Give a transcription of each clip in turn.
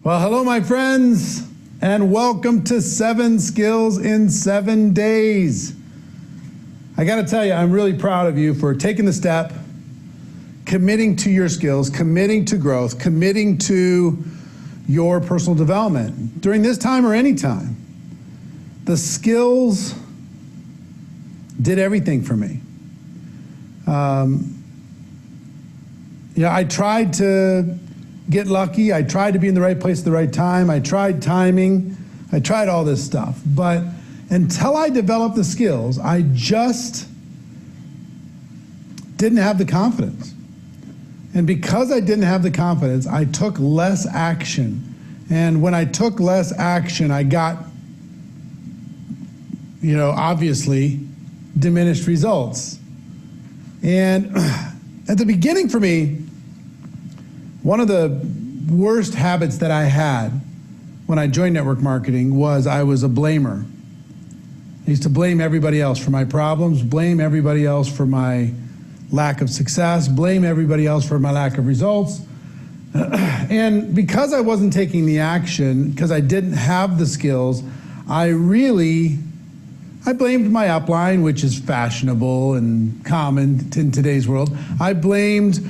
Well, hello, my friends, and welcome to 7 Skills in 7 Days. I got to tell you, I'm really proud of you for taking the step, committing to your skills, committing to growth, committing to your personal development during this time or any time. The skills did everything for me. I tried to get lucky. I tried to be in the right place at the right time. I tried timing. I tried all this stuff. But until I developed the skills, I just didn't have the confidence. And because I didn't have the confidence, I took less action. And when I took less action, I got, obviously diminished results. And at the beginning for me, one of the worst habits that I had when I joined network marketing was I was a blamer. I used to blame everybody else for my problems, blame everybody else for my lack of success, blame everybody else for my lack of results. And because I wasn't taking the action, because I didn't have the skills, I blamed my upline, which is fashionable and common in today's world. I blamed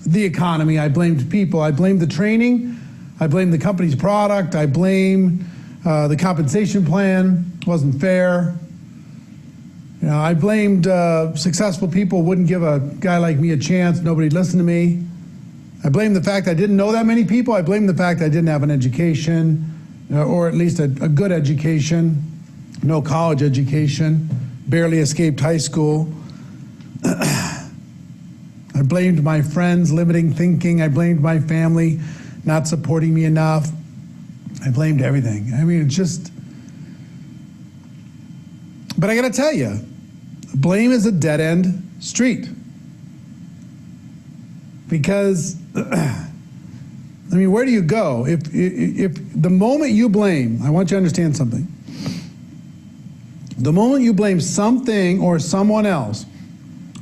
the economy, I blamed people, I blamed the training, I blamed the company's product, I blamed the compensation plan, wasn't fair. I blamed successful people wouldn't give a guy like me a chance, nobody'd listen to me. I blamed the fact I didn't know that many people, I blamed the fact I didn't have an education, or at least a good education, no college education, barely escaped high school. I blamed my friends, limiting thinking. I blamed my family, not supporting me enough. I blamed everything. I mean, but I gotta tell you, blame is a dead-end street. Because, where do you go? If the moment you blame, I want you to understand something. The moment you blame something or someone else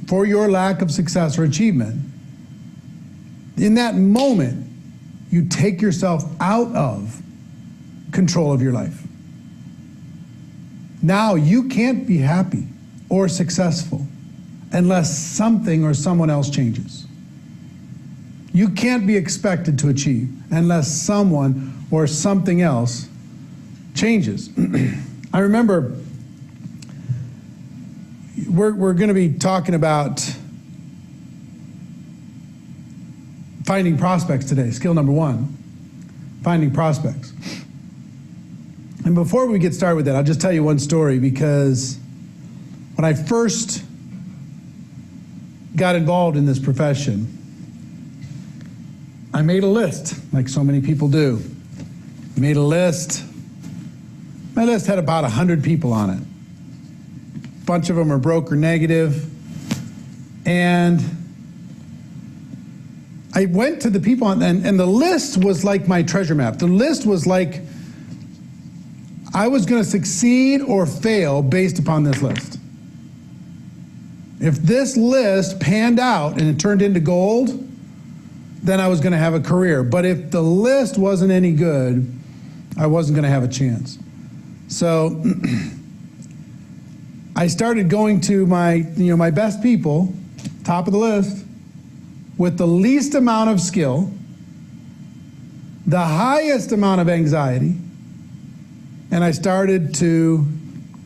for your lack of success or achievement, in that moment, you take yourself out of control of your life. Now you can't be happy or successful unless something or someone else changes. You can't be expected to achieve unless someone or something else changes. I remember we're going to be talking about finding prospects today, skill number 1, finding prospects. And before we get started with that, I'll just tell you one story, because when I first got involved in this profession, I made a list, like so many people do. I made a list. My list had about 100 people on it. A bunch of them are broke or negative. And I went to the people, and the list was like my treasure map. The list was like I was going to succeed or fail based upon this list. If this list panned out and it turned into gold, then I was going to have a career. But if the list wasn't any good, I wasn't going to have a chance. So I started going to my best people, top of the list, with the least amount of skill, the highest amount of anxiety, and I started to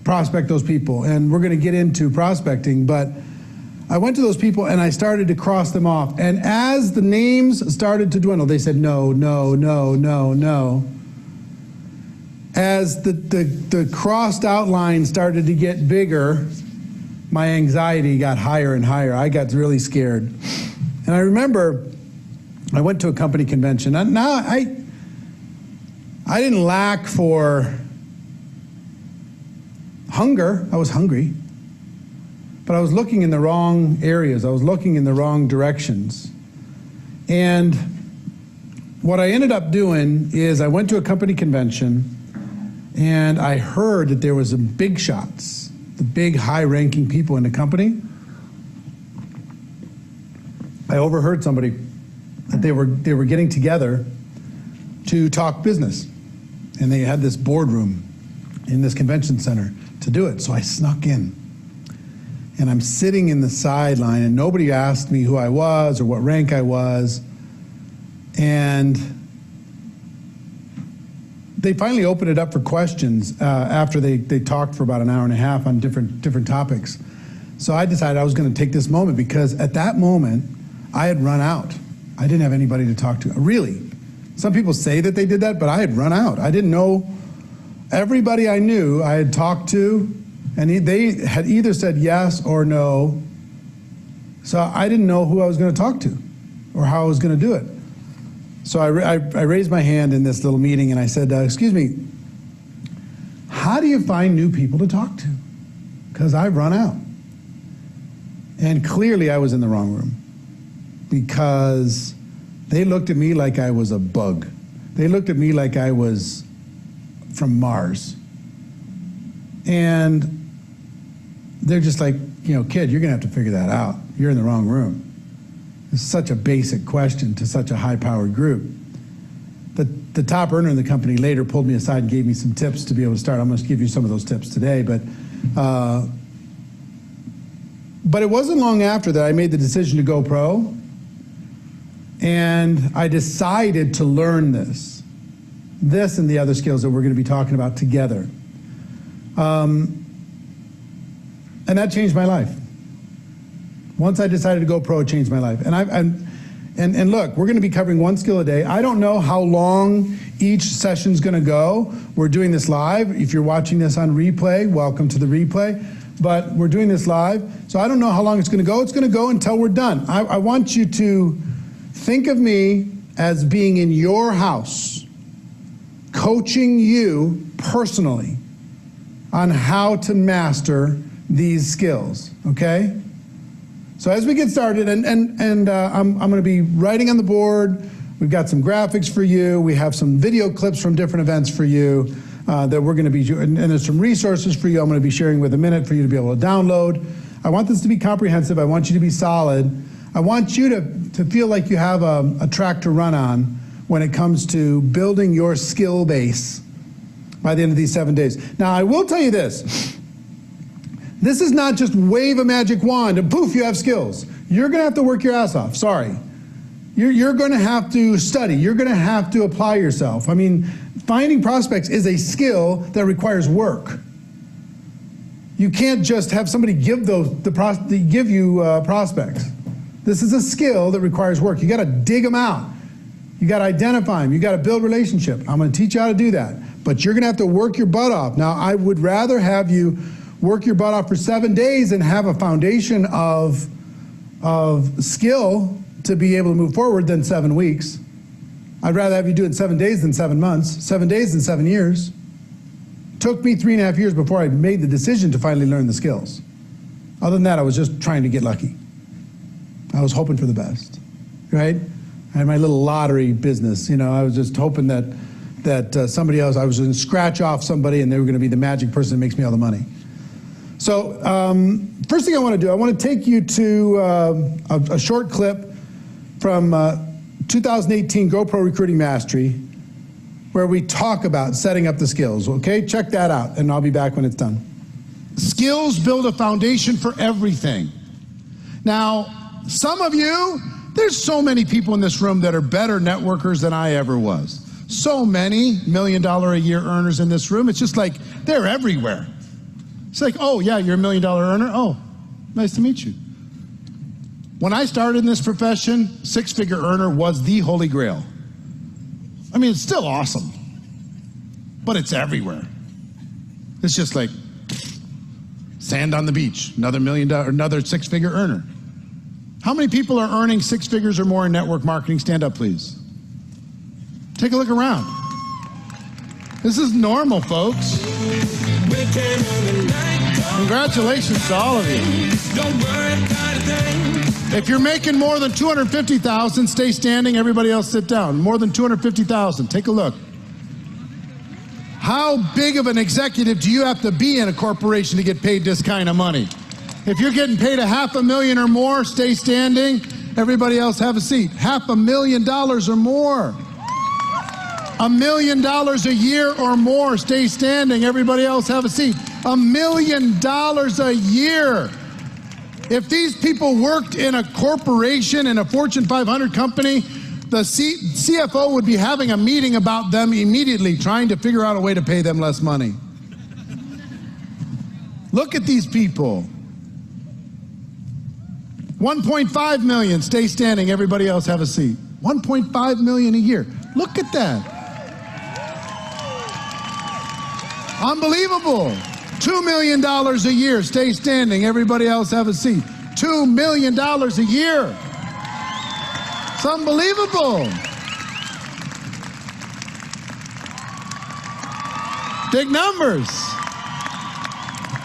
prospect those people. And we're going to get into prospecting, but I went to those people and I started to cross them off. And as the names started to dwindle, they said no, no, no, no, no. As the crossed outline started to get bigger, my anxiety got higher and higher. I got really scared. And I remember I went to a company convention. Now I didn't lack for hunger. I was hungry. But I was looking in the wrong areas. I was looking in the wrong directions. And what I ended up doing is I went to a company convention and I heard that there was some big shots, the big high-ranking people in the company. I overheard somebody that they were getting together to talk business. And they had this boardroom in this convention center to do it. So I snuck in. And I'm sitting in the sideline, and nobody asked me who I was or what rank I was. And they finally opened it up for questions after they talked for about an hour and a half on different topics. So I decided I was going to take this moment, because at that moment, I had run out. I didn't have anybody to talk to. Really. Some people say that they did that, but I had run out. I didn't know. Everybody I knew I had talked to, and they had either said yes or no. So I didn't know who I was going to talk to or how I was going to do it. So I raised my hand in this little meeting, and I said, excuse me, how do you find new people to talk to? Because I've run out. And clearly I was in the wrong room, because they looked at me like I was a bug. They looked at me like I was from Mars. And they're just like, you know, kid, you're gonna have to figure that out. You're in the wrong room. It's such a basic question to such a high-powered group. The top earner in the company later pulled me aside and gave me some tips to be able to start. I'm gonna give you some of those tips today, but it wasn't long after that I made the decision to go pro, and I decided to learn this and the other skills that we're going to be talking about together. And that changed my life. Once I decided to go pro, it changed my life. And look, we're going to be covering one skill a day. I don't know how long each session's going to go. We're doing this live. If you're watching this on replay, welcome to the replay. But we're doing this live, so I don't know how long it's going to go. It's going to go until we're done. I want you to think of me as being in your house, coaching you personally on how to master these skills, okay? So as we get started, I'm going to be writing on the board. We've got some graphics for you. We have some video clips from different events for you. That we're going to be, and there's some resources for you I'm going to be sharing with a minute for you to be able to download. I want this to be comprehensive. I want you to be solid. I want you to feel like you have a track to run on when it comes to building your skill base by the end of these 7 days. Now, I will tell you this. This is not just wave a magic wand and poof, you have skills. You're going to have to work your ass off. Sorry. You're going to have to study. You're going to have to apply yourself. I mean, finding prospects is a skill that requires work. You can't just have somebody give you prospects. This is a skill that requires work. You got to dig them out. You got to identify them. You got to build relationship. I'm going to teach you how to do that. But you're going to have to work your butt off. Now, I would rather have you work your butt off for 7 days and have a foundation of skill to be able to move forward than 7 weeks. I'd rather have you do it in 7 days than 7 months, 7 days than 7 years. It took me 3.5 years before I made the decision to finally learn the skills. Other than that, I was just trying to get lucky. I was hoping for the best, right? I had my little lottery business, you know, I was just hoping that somebody else, I was going to scratch off somebody and they were going to be the magic person that makes me all the money. So first thing I want to do, I want to take you to a short clip from 2018 GoPro Recruiting Mastery, where we talk about setting up the skills, okay? Check that out, and I'll be back when it's done. Skills build a foundation for everything. Now, some of you, there's so many people in this room that are better networkers than I ever was. So many $1 million a year earners in this room, it's just like they're everywhere. It's like, oh yeah, you're a $1 million earner? Oh, nice to meet you. When I started in this profession, six-figure earner was the holy grail. I mean, it's still awesome, but it's everywhere. It's just like sand on the beach, another $1 million, another six-figure earner. How many people are earning 6 figures or more in network marketing? Stand up, please. Take a look around. This is normal, folks. Congratulations to all of you. If you're making more than $250,000, stay standing. Everybody else sit down. More than $250,000. Take a look. How big of an executive do you have to be in a corporation to get paid this kind of money? If you're getting paid $500,000 or more, stay standing. Everybody else have a seat. $500,000 or more. $1 million a year or more, stay standing. Everybody else have a seat. $1 million a year. If these people worked in a corporation, in a Fortune 500 company, the CFO would be having a meeting about them immediately, trying to figure out a way to pay them less money. Look at these people. 1.5 million, stay standing. Everybody else have a seat. 1.5 million a year. Look at that. Unbelievable. $2 million a year, stay standing. Everybody else have a seat. $2 million a year. It's unbelievable. Big numbers.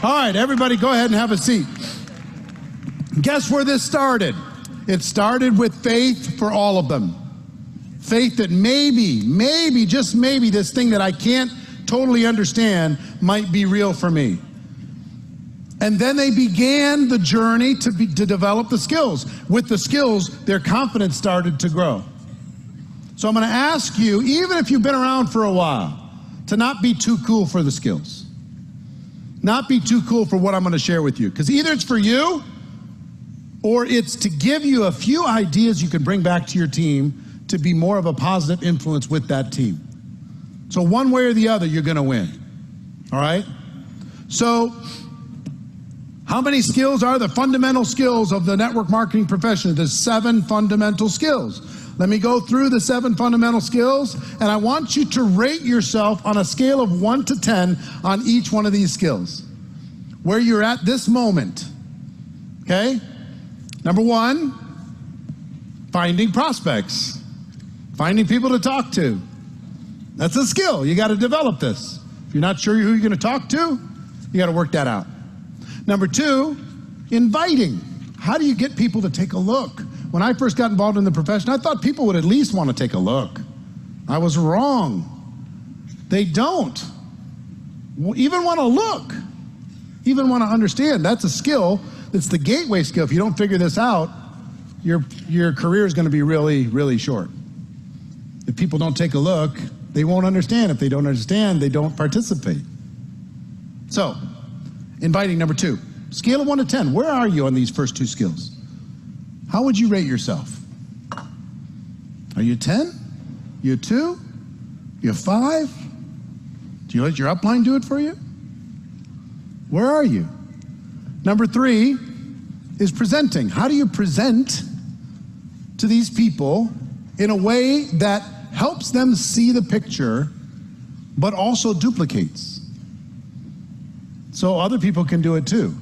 All right, everybody go ahead and have a seat. Guess where this started? It started with faith for all of them. Faith that maybe, just maybe, this thing that I can't totally understand might be real for me. And then they began the journey to develop the skills. With the skills, their confidence started to grow. So I'm going to ask you, even if you've been around for a while, to not be too cool for the skills. Not be too cool for what I'm going to share with you. Because either it's for you, or it's to give you a few ideas you can bring back to your team to be more of a positive influence with that team. So one way or the other, you're going to win. All right? So how many skills are the fundamental skills of the network marketing profession? There's 7 fundamental skills. Let me go through the 7 fundamental skills, and I want you to rate yourself on a scale of 1 to 10 on each one of these skills, where you're at this moment. Okay? Number 1, finding prospects. Finding people to talk to. That's a skill. You got to develop this. If you're not sure who you're going to talk to, you got to work that out. Number 2, inviting. How do you get people to take a look? When I first got involved in the profession, I thought people would at least want to take a look. I was wrong. They don't even want to look, even want to understand. That's a skill. It's the gateway skill. If you don't figure this out, your career is going to be really, really short. If people don't take a look, they won't understand. If they don't understand, they don't participate. So, inviting, number 2. Scale of 1 to 10. Where are you on these first 2 skills? How would you rate yourself? Are you 10? You 2? You 5? Do you let your upline do it for you? Where are you? Number 3 is presenting. How do you present to these people in a way that helps them see the picture, but also duplicates, so other people can do it too?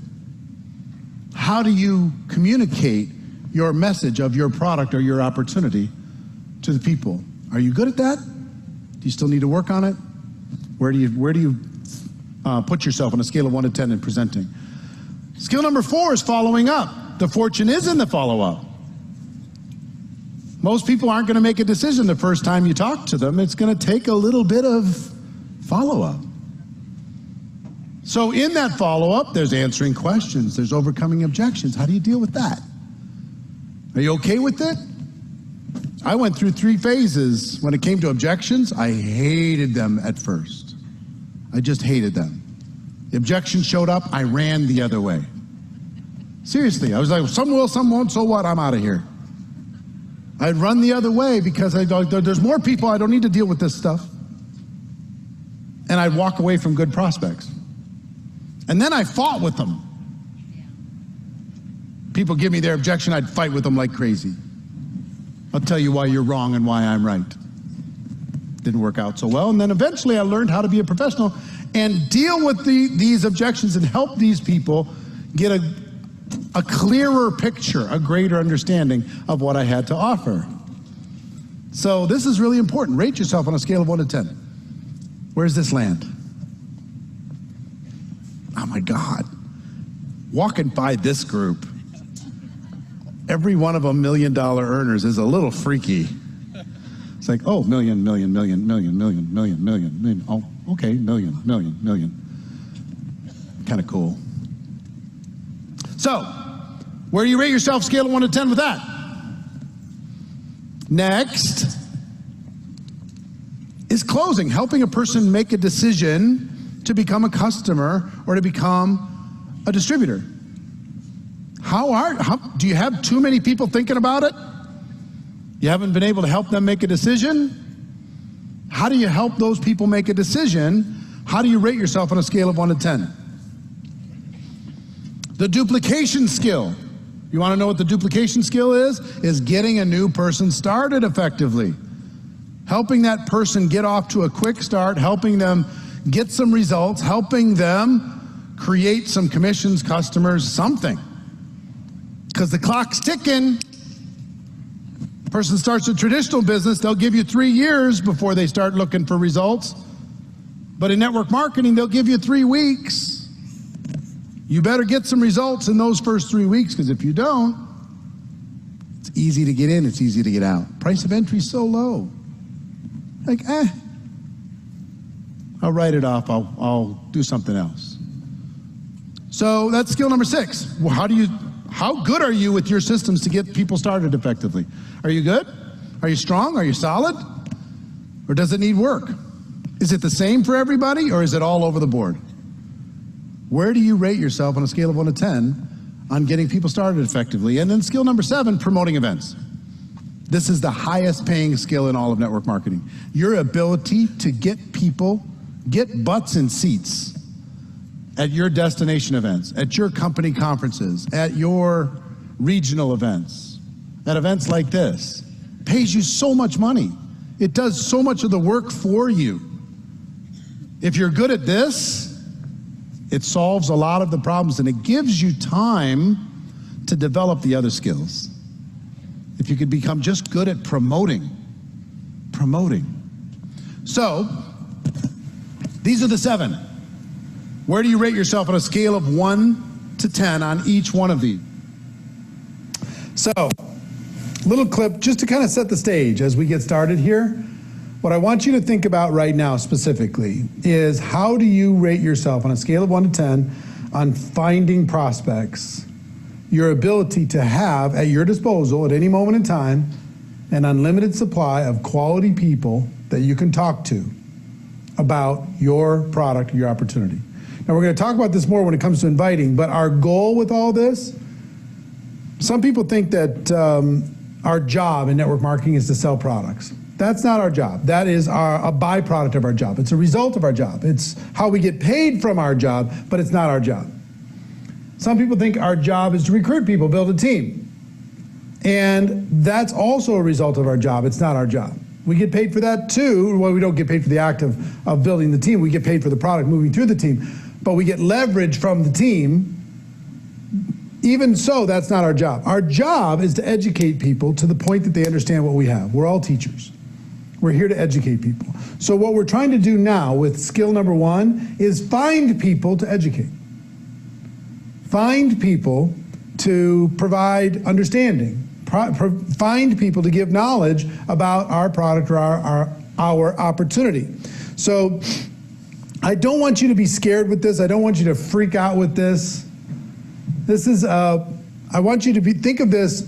How do you communicate your message of your product or your opportunity to the people? Are you good at that? Do you still need to work on it? Where do you put yourself on a scale of 1 to 10 in presenting? Skill number 4 is following up. The fortune is in the follow-up. Most people aren't going to make a decision the first time you talk to them. It's going to take a little bit of follow-up. So in that follow-up, there's answering questions. There's overcoming objections. How do you deal with that? Are you okay with it? I went through 3 phases. When it came to objections, I hated them at first. I just hated them. The objections showed up, I ran the other way. Seriously, I was like, some will, some won't, so what? I'm out of here. I'd run the other way because I thought, there's more people, I don't need to deal with this stuff. And I'd walk away from good prospects. And then I fought with them. People give me their objection, I'd fight with them like crazy. I'll tell you why you're wrong and why I'm right. Didn't work out so well. And then eventually I learned how to be a professional and deal with these objections and help these people get a clearer picture, a greater understanding of what I had to offer. So this is really important. Rate yourself on a scale of 1 to 10. Where's this land? Oh my God. Walking by this group, every one of them $1 million earners is a little freaky. It's like, oh, million. Oh, okay, million. Kind of cool. So, where do you rate yourself, scale of 1 to 10 with that? Next is closing, helping a person make a decision to become a customer or to become a distributor. Do you have too many people thinking about it? You haven't been able to help them make a decision? How do you help those people make a decision? How do you rate yourself on a scale of 1 to 10? The duplication skill. You want to know what the duplication skill is? Is getting a new person started effectively. Helping that person get off to a quick start, helping them get some results, helping them create some commissions, customers, something. Because the clock's ticking. Person starts a traditional business, they'll give you 3 years before they start looking for results. But in network marketing, they'll give you 3 weeks. You better get some results in those first 3 weeks, because if you don't, it's easy to get in, it's easy to get out. Price of entry is so low. Like, I'll write it off, I'll do something else. So that's skill number 6. Well, how good are you with your systems to get people started effectively? Are you good? Are you strong? Are you solid? Or does it need work? Is it the same for everybody, or is it all over the board? Where do you rate yourself on a scale of 1 to 10 on getting people started effectively? And then skill number 7, promoting events. This is the highest paying skill in all of network marketing. Your ability to get people, get butts in seats at your destination events, at your company conferences, at your regional events, at events like this, pays you so much money. It does so much of the work for you. If you're good at this, it solves a lot of the problems, and it gives you time to develop the other skills. If you could become just good at promoting. So, these are the 7. Where do you rate yourself on a scale of 1 to 10 on each one of these? So, little clip just to kind of set the stage as we get started here. What I want you to think about right now specifically is, how do you rate yourself on a scale of 1 to 10 on finding prospects? Your ability to have at your disposal at any moment in time an unlimited supply of quality people that you can talk to about your product, your opportunity. Now, we're going to talk about this more when it comes to inviting, but our goal with all this, some people think that our job in network marketing is to sell products. That's not our job. That is a byproduct of our job. It's a result of our job. It's how we get paid from our job, but it's not our job. Some people think our job is to recruit people, build a team. And that's also a result of our job. It's not our job. We get paid for that too. Well, we don't get paid for the act of building the team. We get paid for the product moving through the team. But we get leverage from the team. Even so, that's not our job. Our job is to educate people to the point that they understand what we have. We're all teachers. We're here to educate people. So what we're trying to do now with skill number 1 is find people to educate. Find people to provide understanding. Find people to give knowledge about our product or our opportunity. So I don't want you to be scared with this. I don't want you to freak out with this. This is, I want you to think of this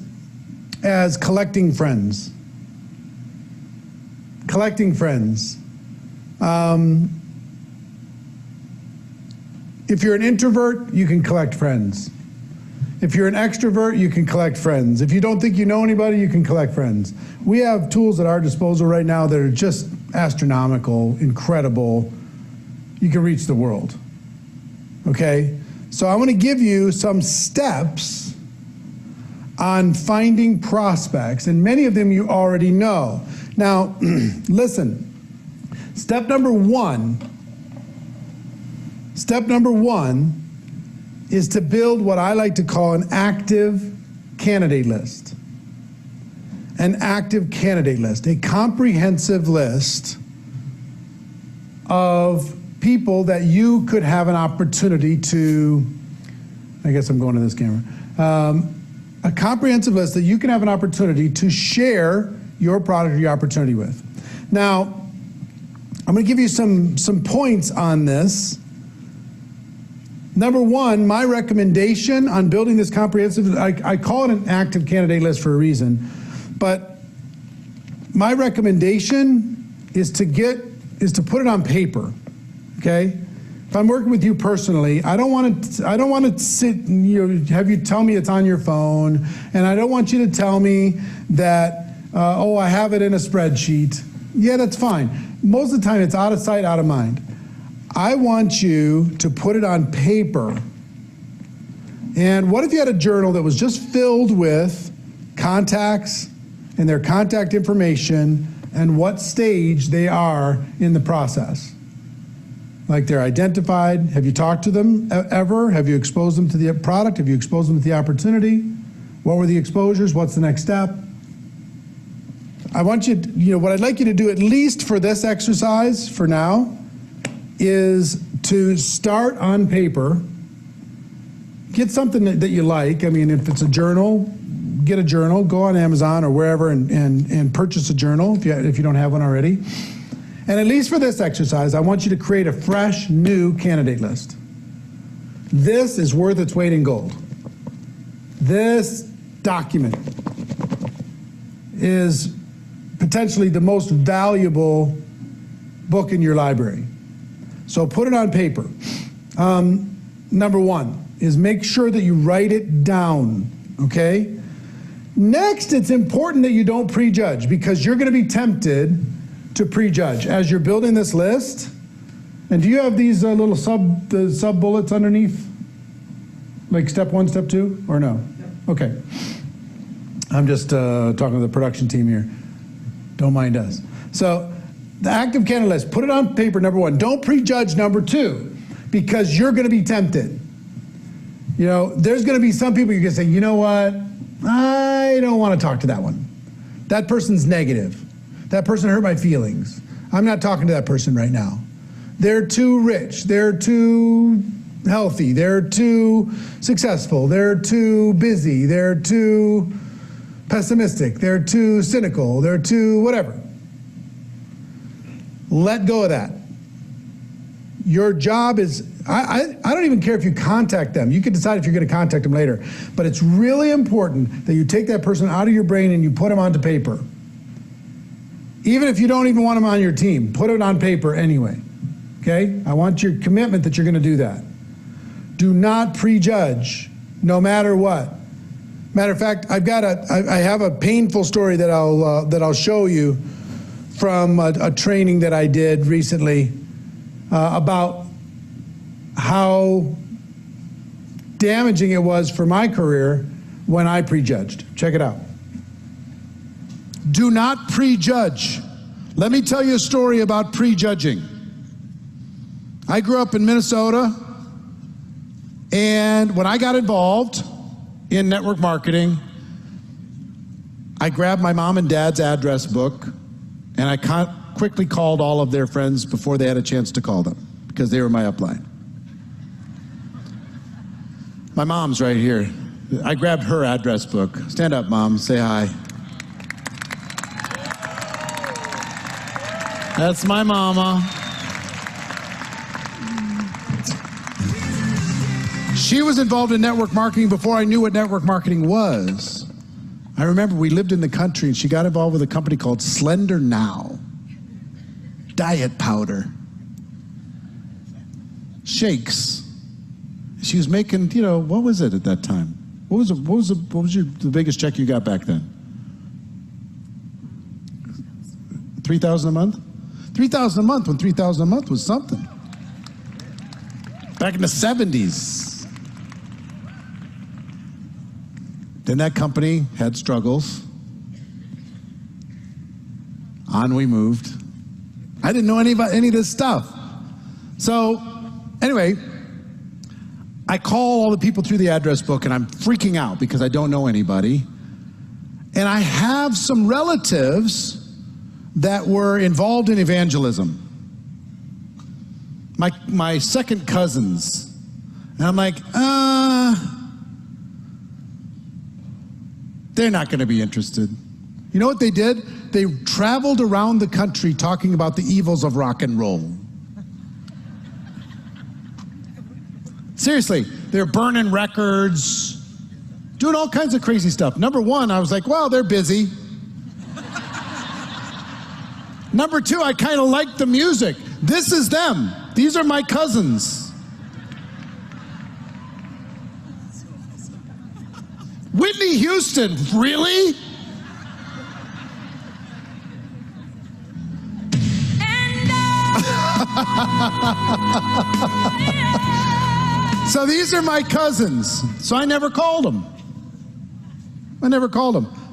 as collecting friends. Collecting friends. If you're an introvert, you can collect friends. If you're an extrovert, you can collect friends. If you don't think you know anybody, you can collect friends. We have tools at our disposal right now that are just astronomical, incredible. You can reach the world. Okay? So I want to give you some steps on finding prospects, and many of them you already know. Now, listen, step number one is to build what I like to call an active candidate list. An active candidate list, a comprehensive list of people that you could have an opportunity to, I guess I'm going to this camera, a comprehensive list that you can have an opportunity to share your product or your opportunity with. Now, I'm going to give you some points on this. Number 1, my recommendation on building this comprehensive, I call it an active candidate list for a reason, but my recommendation is to get is to put it on paper, okay? If I'm working with you personally, I don't want to sit and have you tell me it's on your phone, and I don't want you to tell me that, oh, I have it in a spreadsheet. Yeah, that's fine. Most of the time, it's out of sight, out of mind. I want you to put it on paper. And what if you had a journal that was just filled with contacts and their contact information and what stage they are in the process? Like they're identified. Have you talked to them ever? Have you exposed them to the product? Have you exposed them to the opportunity? What were the exposures? What's the next step? I want you to, what I'd like you to do, at least for this exercise for now, is to start on paper. Get something that you like. I mean, if it's a journal, get a journal. Go on Amazon or wherever and purchase a journal if you don't have one already. And at least for this exercise, I want you to create a fresh, new candidate list. This is worth its weight in gold. This document is potentially the most valuable book in your library. So put it on paper. Number one is make sure that you write it down, okay? Next, it's important that you don't prejudge, because you're going to be tempted to prejudge as you're building this list. And do you have these little sub bullets underneath? Like step 1, step 2, or no? Okay. I'm just talking to the production team here. Don't mind us. So the active candidate list, put it on paper, number 1. Don't prejudge, number 2, because you're going to be tempted. There's going to be some people you're going to say, you know what? I don't want to talk to that one. That person's negative. That person hurt my feelings. I'm not talking to that person right now. They're too rich. They're too healthy. They're too successful. They're too busy. They're too pessimistic. They're too cynical. They're too whatever. Let go of that. Your job is, I don't even care if you contact them. You can decide if you're going to contact them later. But it's really important that you take that person out of your brain and you put them onto paper. Even if you don't even want them on your team, put it on paper anyway, okay? I want your commitment that you're going to do that. Do not prejudge, no matter what. Matter of fact, I have a painful story that I'll show you from a training that I did recently about how damaging it was for my career when I prejudged. Check it out. Do not prejudge. Let me tell you a story about prejudging. I grew up in Minnesota, and when I got involved in network marketing, I grabbed my mom and dad's address book, and I quickly called all of their friends before they had a chance to call them, because they were my upline. My mom's right here. I grabbed her address book. Stand up, Mom, say hi. That's my mama. She was involved in network marketing before I knew what network marketing was. I remember we lived in the country and she got involved with a company called Slender Now. Diet powder. Shakes. She was making, what was it at that time? What was the biggest check you got back then? $3,000 a month? $3,000 a month when $3,000 a month was something. Back in the 70s. Then that company had struggles. On we moved. I didn't know any of this stuff. So anyway, I call all the people through the address book and I'm freaking out because I don't know anybody. And I have some relatives that were involved in evangelism. My second cousins. And I'm like, they're not going to be interested. You know what they did? They traveled around the country talking about the evils of rock and roll. Seriously, they're burning records, doing all kinds of crazy stuff. Number one, I was like, well, they're busy. Number two, I kind of like the music. This is them. These are my cousins. Whitney Houston, really? So these are my cousins. So I never called them.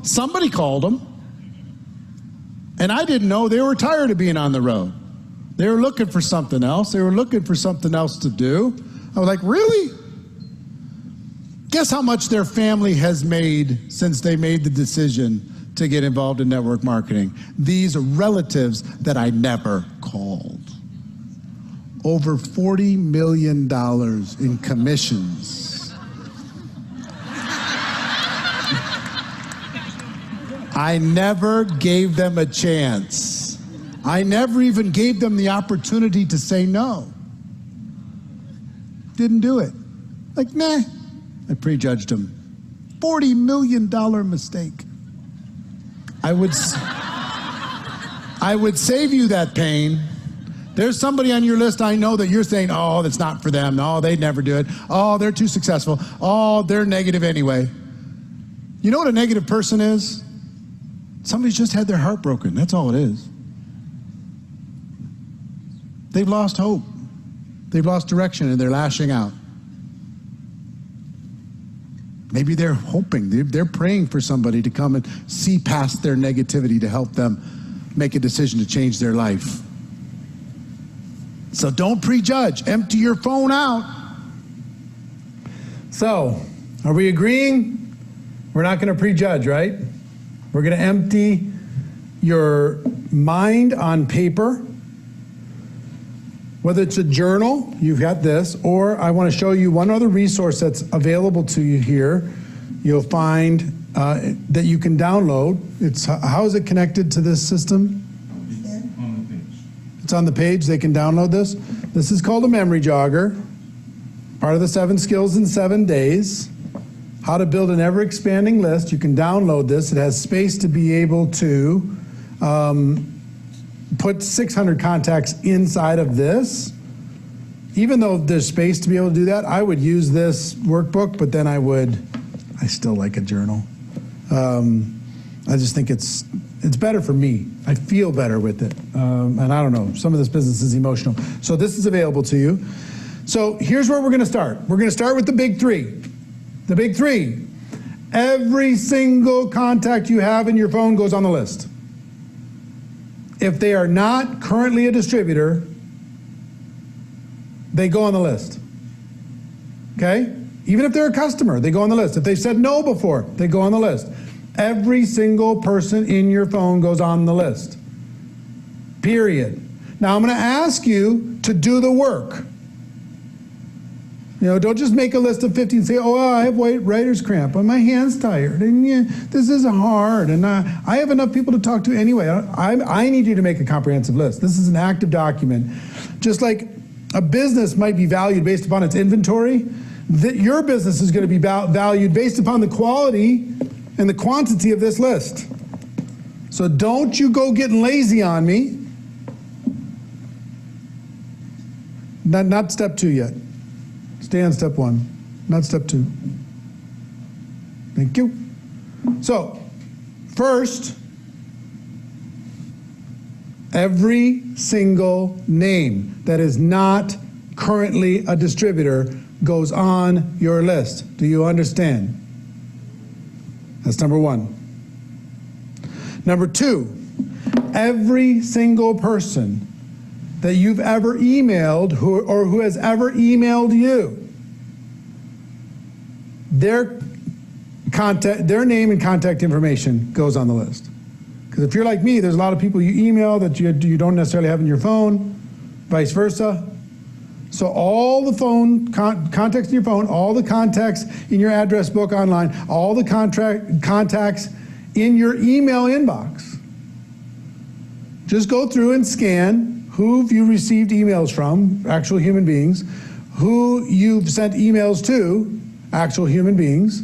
Somebody called them. And I didn't know they were tired of being on the road. They were looking for something else. They were looking for something else to do. I was like, really? Guess how much their family has made since they made the decision to get involved in network marketing? These relatives that I never called. Over $40 million in commissions. I never gave them a chance. I never even gave them the opportunity to say no. Didn't do it. Like, nah. I prejudged them. $40 million mistake. I would save you that pain. There's somebody on your list I know that you're saying, oh, that's not for them. Oh, they'd never do it. Oh, they're too successful. Oh, they're negative anyway. You know what a negative person is? Somebody's just had their heart broken. That's all it is. They've lost hope. They've lost direction and they're lashing out. Maybe they're hoping, they're praying for somebody to come and see past their negativity to help them make a decision to change their life. So don't prejudge. Empty your phone out. So, are we agreeing? We're not going to prejudge, right? We're going to empty your mind on paper. Whether it's a journal, you've got this, or I want to show you one other resource that's available to you here. You'll find that you can download. How is it connected to this system? It's on the page. They can download this. This is called a memory jogger. Part of the 7 skills in 7 days. How to build an ever-expanding list. You can download this. It has space to be able to put 600 contacts inside of this. Even though there's space to be able to do that, I would use this workbook, but then I still like a journal. I just think it's better for me. I feel better with it. And I don't know, some of this business is emotional. So this is available to you. So here's where we're going to start. We're going to start with the big 3. The big 3. Every single contact you have in your phone goes on the list. If they are not currently a distributor, they go on the list. Okay? Even if they're a customer, they go on the list. If they've said no before, they go on the list. Every single person in your phone goes on the list. Period. Now I'm going to ask you to do the work. You know, don't just make a list of 50 and say, oh, I have writer's cramp, and my hand's tired, and yeah, this is hard, and I have enough people to talk to anyway. I need you to make a comprehensive list. This is an active document. Just like a business might be valued based upon its inventory, your business is going to be valued based upon the quality and the quantity of this list. So don't you go getting lazy on me. Not step 2 yet. Stay on step 1, not step 2. Thank you. So, first, every single name that is not currently a distributor goes on your list. Do you understand? That's number 1. Number 2, every single person that you've ever emailed or who has ever emailed you, their name and contact information goes on the list. Because if you're like me, there's a lot of people you email that you don't necessarily have in your phone, vice versa. So all the phone contacts in your phone, all the contacts in your address book online, all the contacts in your email inbox. Just go through and scan who you received emails from, actual human beings, who you've sent emails to, actual human beings,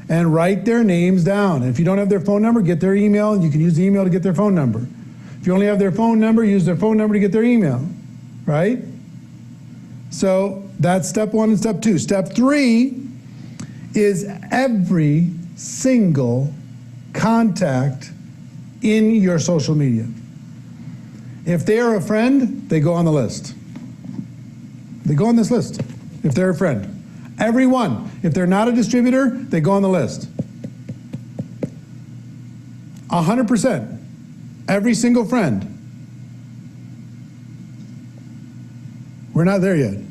and write their names down. If you don't have their phone number, get their email, and you can use the email to get their phone number. If you only have their phone number, use their phone number to get their email, right? So that's step 1 and step 2. Step 3 is every single contact in your social media. If they are a friend, they go on the list. They go on this list if they're a friend. Everyone. If they're not a distributor, they go on the list. 100%. Every single friend. We're not there yet. You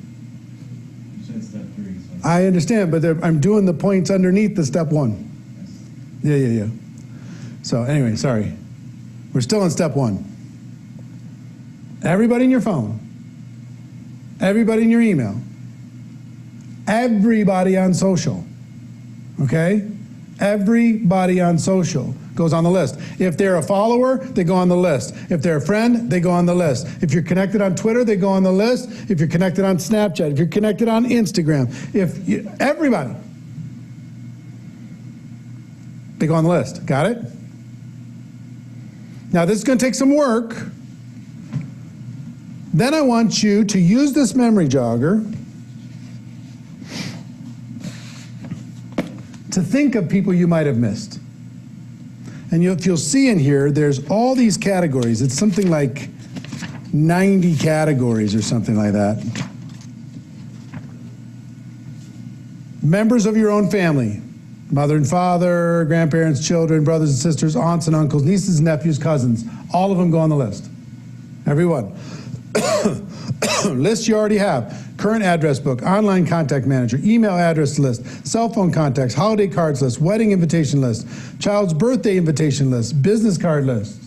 said step 3. So. I understand, but I'm doing the points underneath the step 1. Yeah. So anyway, sorry. We're still in step 1. Everybody in your phone. Everybody in your email. Everybody on social. Okay? Everybody on social goes on the list. If they're a follower, they go on the list. If they're a friend, they go on the list. If you're connected on Twitter, they go on the list. If you're connected on Snapchat, if you're connected on Instagram, everybody, they go on the list. Got it? Now this is going to take some work. Then I want you to use this memory jogger to think of people you might have missed. And if you'll see in here, there's all these categories. It's something like 90 categories or something like that. Members of your own family. Mother and father, grandparents, children, brothers and sisters, aunts and uncles, nieces and nephews, cousins. All of them go on the list. Everyone. List you already have. Current address book, online contact manager, email address list, cell phone contacts, holiday cards list, wedding invitation list, child's birthday invitation list, business card list.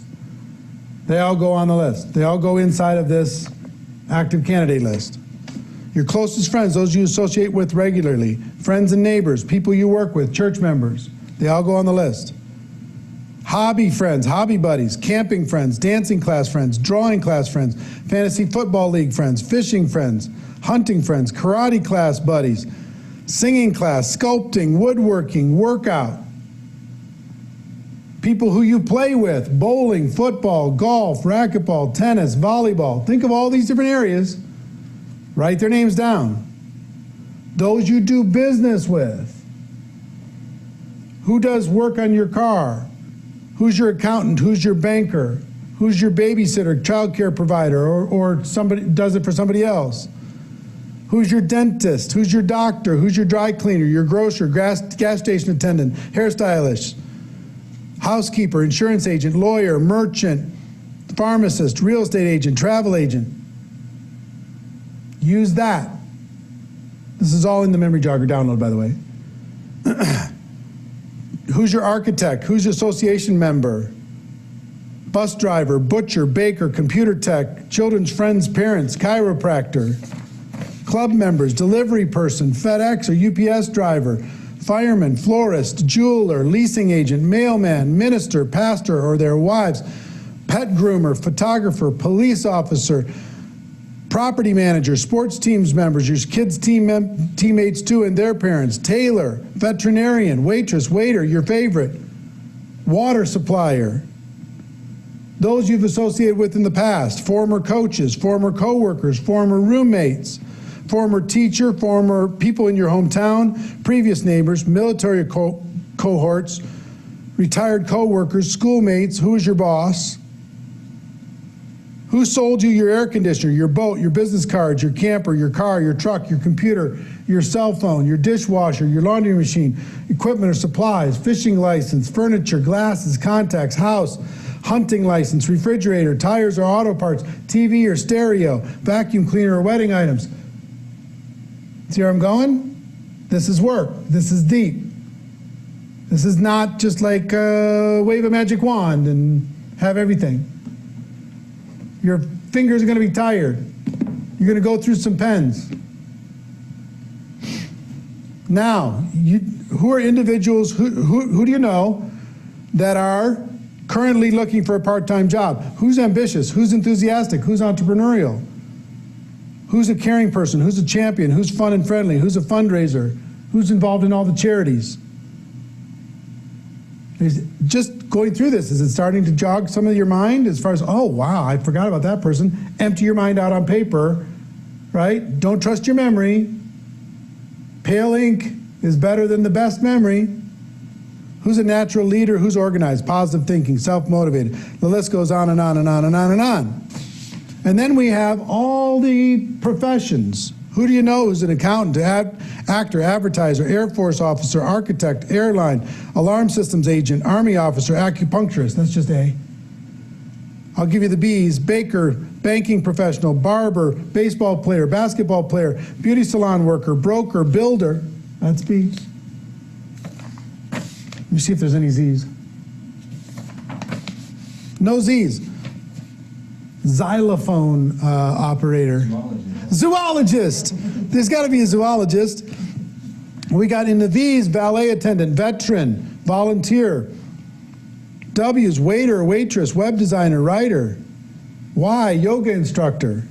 They all go on the list. They all go inside of this active candidate list. Your closest friends, those you associate with regularly, friends and neighbors, people you work with, church members, they all go on the list. Hobby friends, hobby buddies, camping friends, dancing class friends, drawing class friends, fantasy football league friends, fishing friends, hunting friends, karate class buddies, singing class, sculpting, woodworking, workout. People who you play with, bowling, football, golf, racquetball, tennis, volleyball. Think of all these different areas. Write their names down. Those you do business with. Who does work on your car? Who's your accountant? Who's your banker? Who's your babysitter, child care provider, or somebody does it for somebody else? Who's your dentist? Who's your doctor? Who's your dry cleaner, your grocer, gas station attendant, hairstylist, housekeeper, insurance agent, lawyer, merchant, pharmacist, real estate agent, travel agent? Use that. This is all in the memory jogger download, by the way. Who's your architect? Who's your association member? Bus driver, butcher, baker, computer tech, children's friends, parents, chiropractor, club members, delivery person, FedEx or UPS driver, fireman, florist, jeweler, leasing agent, mailman, minister, pastor or their wives, pet groomer, photographer, police officer, property manager, sports teams members, your kids' teammates too and their parents, tailor, veterinarian, waitress, waiter, your favorite, water supplier, those you've associated with in the past, former coaches, former co-workers, former roommates, former teacher, former people in your hometown, previous neighbors, military cohorts, retired co-workers, schoolmates, who is your boss? Who sold you your air conditioner, your boat, your business cards, your camper, your car, your truck, your computer, your cell phone, your dishwasher, your laundry machine, equipment or supplies, fishing license, furniture, glasses, contacts, house, hunting license, refrigerator, tires or auto parts, TV or stereo, vacuum cleaner or wedding items? See where I'm going? This is work. This is deep. This is not just like wave a magic wand and have everything. Your fingers are going to be tired. You're going to go through some pens. Now, who are individuals, who do you know that are currently looking for a part-time job? Who's ambitious? Who's enthusiastic? Who's entrepreneurial? Who's a caring person? Who's a champion? Who's fun and friendly? Who's a fundraiser? Who's involved in all the charities? Just going through this, is it starting to jog some of your mind as far as, oh, wow, I forgot about that person. Empty your mind out on paper, right? Don't trust your memory. Pale ink is better than the best memory. Who's a natural leader? Who's organized? Positive thinking, self-motivated. The list goes on and on and on and on and on. And then we have all the professions. Who do you know who's an accountant, actor, advertiser, Air Force officer, architect, airline, alarm systems agent, Army officer, acupuncturist? That's just A. I'll give you the B's: baker, banking professional, barber, baseball player, basketball player, beauty salon worker, broker, builder. That's B. Let me see if there's any Z's. No Z's. Xylophone operator. Zoologist. There's got to be a zoologist. We got in the V's: valet attendant, veteran, volunteer. W's: waiter, waitress, web designer, writer. Y: yoga instructor.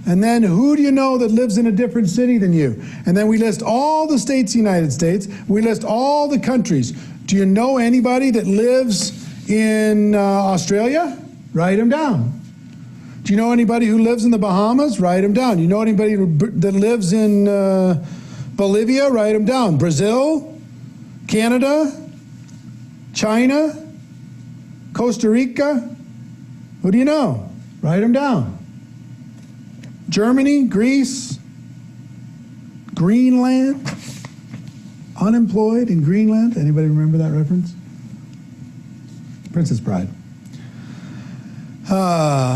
And then who do you know that lives in a different city than you? And then we list all the states of the United States. We list all the countries. Do you know anybody that lives in Australia? Write them down. Do you know anybody who lives in the Bahamas? Write them down. You know anybody that lives in Bolivia? Write them down. Brazil, Canada, China, Costa Rica. Who do you know? Write them down. Germany, Greece, Greenland, unemployed in Greenland. Anybody remember that reference? Princess Bride.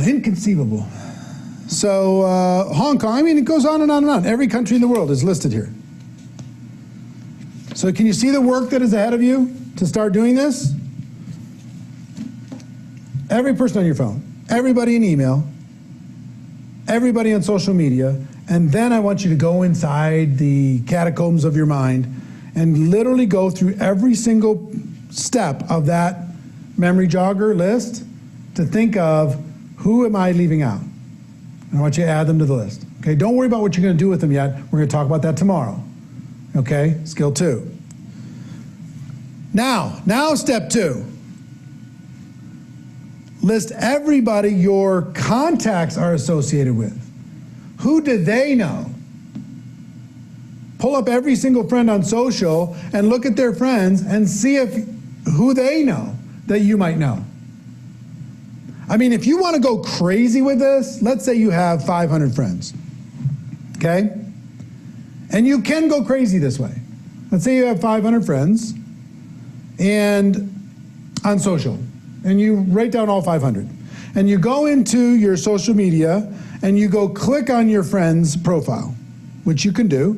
Inconceivable. So Hong Kong, I mean, it goes on and on and on. Every country in the world is listed here. So can you see the work that is ahead of you to start doing this? Every person on your phone, everybody in email, everybody on social media, and then I want you to go inside the catacombs of your mind and literally go through every single step of that memory jogger list to think of, who am I leaving out? And I want you to add them to the list. Okay, don't worry about what you're going to do with them yet. We're going to talk about that tomorrow. Okay, skill 2. Now step 2. List everybody your contacts are associated with. Who do they know? Pull up every single friend on social and look at their friends and see who they know that you might know. I mean, if you want to go crazy with this, let's say you have 500 friends, okay? And you can go crazy this way. Let's say you have 500 friends and on social, and you write down all 500. And you go into your social media and you go click on your friend's profile, which you can do.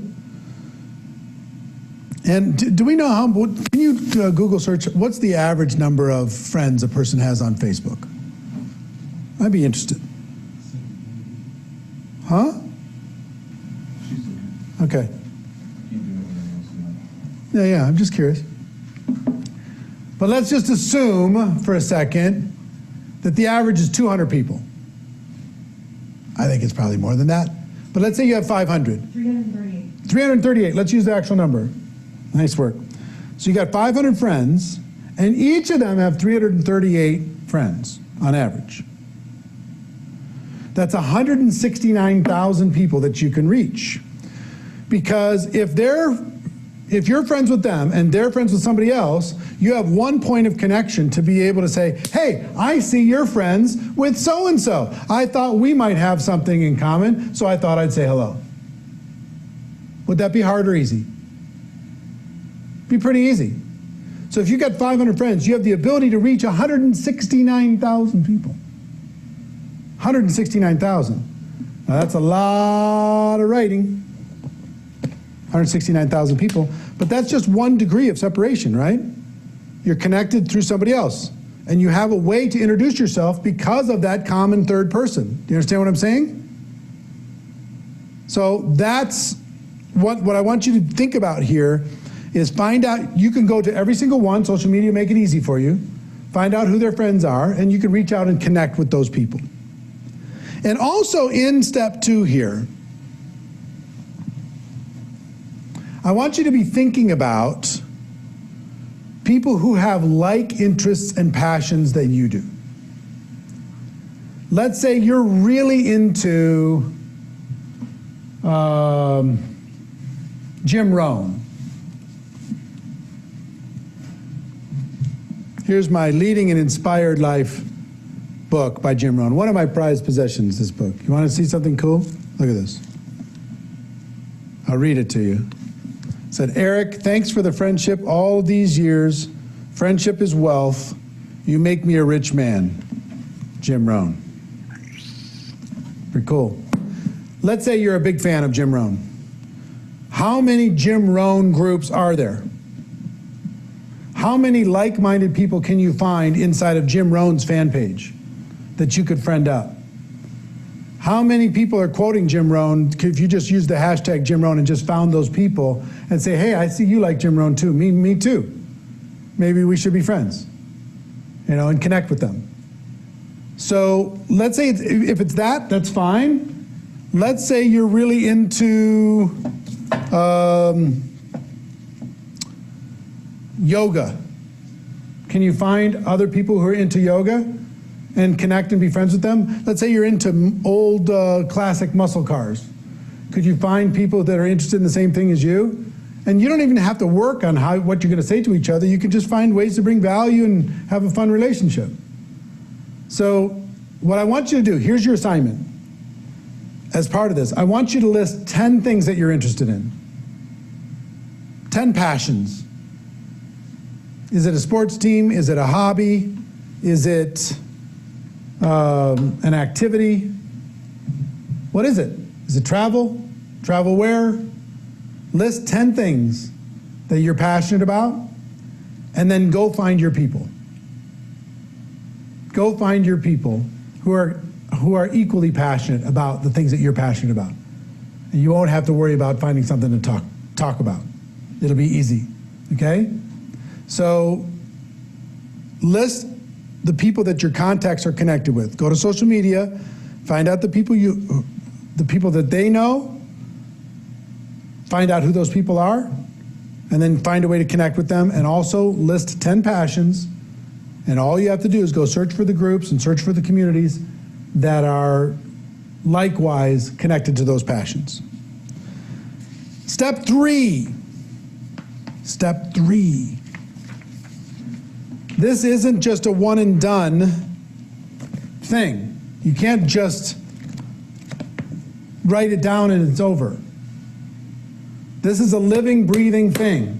And do we know how, can you Google search, what's the average number of friends a person has on Facebook? I'd be interested. Huh? Okay. Yeah, I'm just curious. But let's just assume for a second that the average is 200 people. I think it's probably more than that. But let's say you have 500. 338. 338, let's use the actual number. Nice work. So you got 500 friends, and each of them have 338 friends on average. That's 169,000 people that you can reach. Because if you're friends with them and they're friends with somebody else, you have one point of connection to be able to say, hey, I see you're friends with so-and-so. I thought we might have something in common, so I thought I'd say hello. Would that be hard or easy? Be pretty easy. So if you've got 500 friends, you have the ability to reach 169,000 people. 169,000. Now that's a lot of writing. 169,000 people, but that's just 1 degree of separation, right? You're connected through somebody else, and you have a way to introduce yourself because of that common third person. Do you understand what I'm saying? So that's what I want you to think about here is find out, you can go to every single one, social media make it easy for you, find out who their friends are, and you can reach out and connect with those people. And also in step 2 here, I want you to be thinking about people who have like interests and passions that you do. Let's say you're really into Jim Rohn. Here's my Leading an Inspired Life book by Jim Rohn. One of my prized possessions, this book. You want to see something cool? Look at this. I'll read it to you. It said, Eric, thanks for the friendship all these years. Friendship is wealth. You make me a rich man. Jim Rohn. Pretty cool. Let's say you're a big fan of Jim Rohn. How many Jim Rohn groups are there? How many like-minded people can you find inside of Jim Rohn's fan page that you could friend up? How many people are quoting Jim Rohn if you just use the hashtag Jim Rohn and just found those people and say, hey, I see you like Jim Rohn too. Me too. Maybe we should be friends, and connect with them. So let's say if it's that, that's fine. Let's say you're really into yoga. Can you find other people who are into yoga and connect and be friends with them? Let's say you're into old classic muscle cars. Could you find people that are interested in the same thing as you? And you don't even have to work on what you're going to say to each other. You can just find ways to bring value and have a fun relationship. So what I want you to do, here's your assignment. As part of this, I want you to list 10 things that you're interested in. 10 passions. Is it a sports team? Is it a hobby? Is it an activity? What is it? Is it travel? Travel where? List 10 things that you're passionate about, and then go find your people. Go find your people who are equally passionate about the things that you're passionate about. And you won't have to worry about finding something to talk about. It'll be easy, okay? So list the people that your contacts are connected with. Go to social media, find out the people that they know, find out who those people are, and then find a way to connect with them, and also list 10 passions. And all you have to do is go search for the groups and search for the communities that are likewise connected to those passions. Step 3. Step 3. This isn't just a one and done thing. You can't just write it down and it's over. This is a living, breathing thing.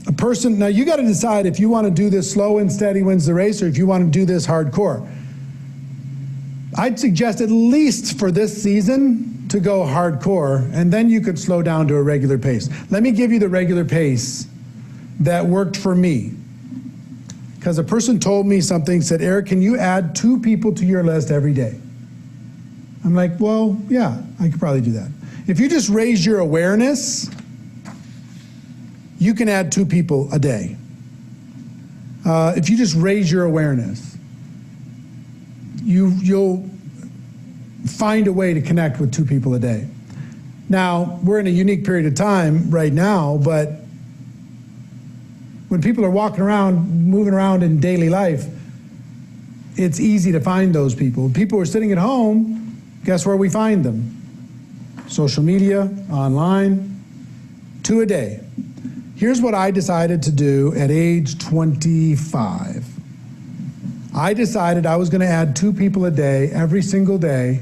A person, now you got to decide if you want to do this slow and steady wins the race, or if you want to do this hardcore. I'd suggest at least for this season to go hardcore, and then you could slow down to a regular pace. Let me give you the regular pace that worked for me. Because a person told me something, said, Eric, can you add 2 people to your list every day? I'm like, well, yeah, I could probably do that. If you just raise your awareness, you can add 2 people a day. If you just raise your awareness, you'll find a way to connect with 2 people a day. Now, we're in a unique period of time right now, but when people are walking around, moving around in daily life, it's easy to find those people. People who are sitting at home, guess where we find them? Social media, online, 2 a day. Here's what I decided to do at age 25. I decided I was going to add 2 people a day, every single day,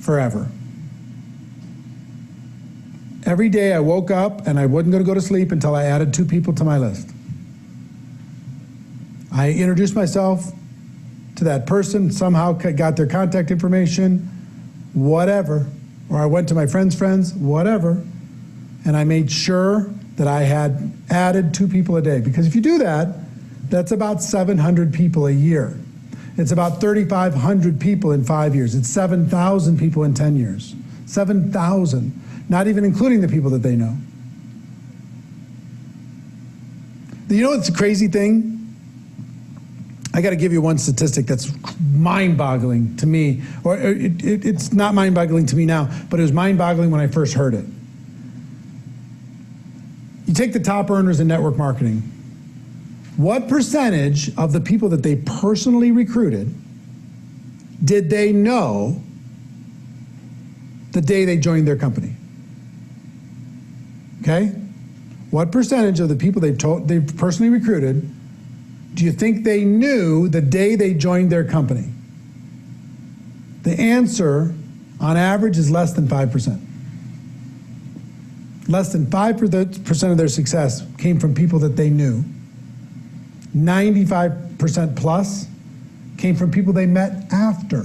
forever. Every day I woke up and I wasn't going to go to sleep until I added 2 people to my list. I introduced myself to that person, somehow got their contact information, whatever, or I went to my friend's friends, whatever, and I made sure that I had added 2 people a day. Because if you do that, that's about 700 people a year. It's about 3,500 people in 5 years. It's 7,000 people in 10 years. 7,000, not even including the people that they know. You know what's the crazy thing? I got to give you one statistic that's mind-boggling to me, or it's not mind-boggling to me now, but it was mind-boggling when I first heard it. take the top earners in network marketing. What percentage of the people that they personally recruited did they know the day they joined their company? Okay? What percentage of the people they personally recruited do you think they knew the day they joined their company? The answer, on average, is less than 5%. Less than 5% of their success came from people that they knew. 95% plus came from people they met after.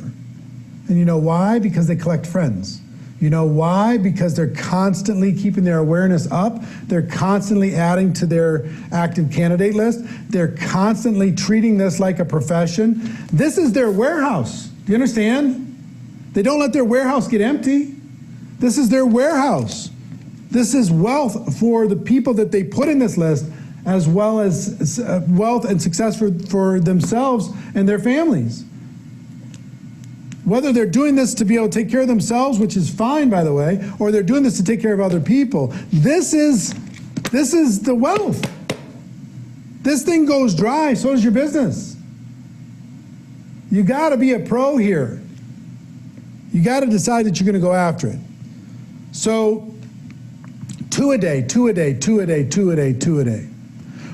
And you know why? Because they collect friends. You know why? Because they're constantly keeping their awareness up. They're constantly adding to their active candidate list. They're constantly treating this like a profession. This is their warehouse. Do you understand? They don't let their warehouse get empty. This is their warehouse. This is wealth for the people that they put in this list, as well as wealth and success for themselves and their families. Whether they're doing this to be able to take care of themselves, which is fine, by the way, or they're doing this to take care of other people, this is the wealth. This thing goes dry, so does your business. You got to be a pro here. You got to decide that you're going to go after it. So, 2 a day, 2 a day, 2 a day, 2 a day, 2 a day.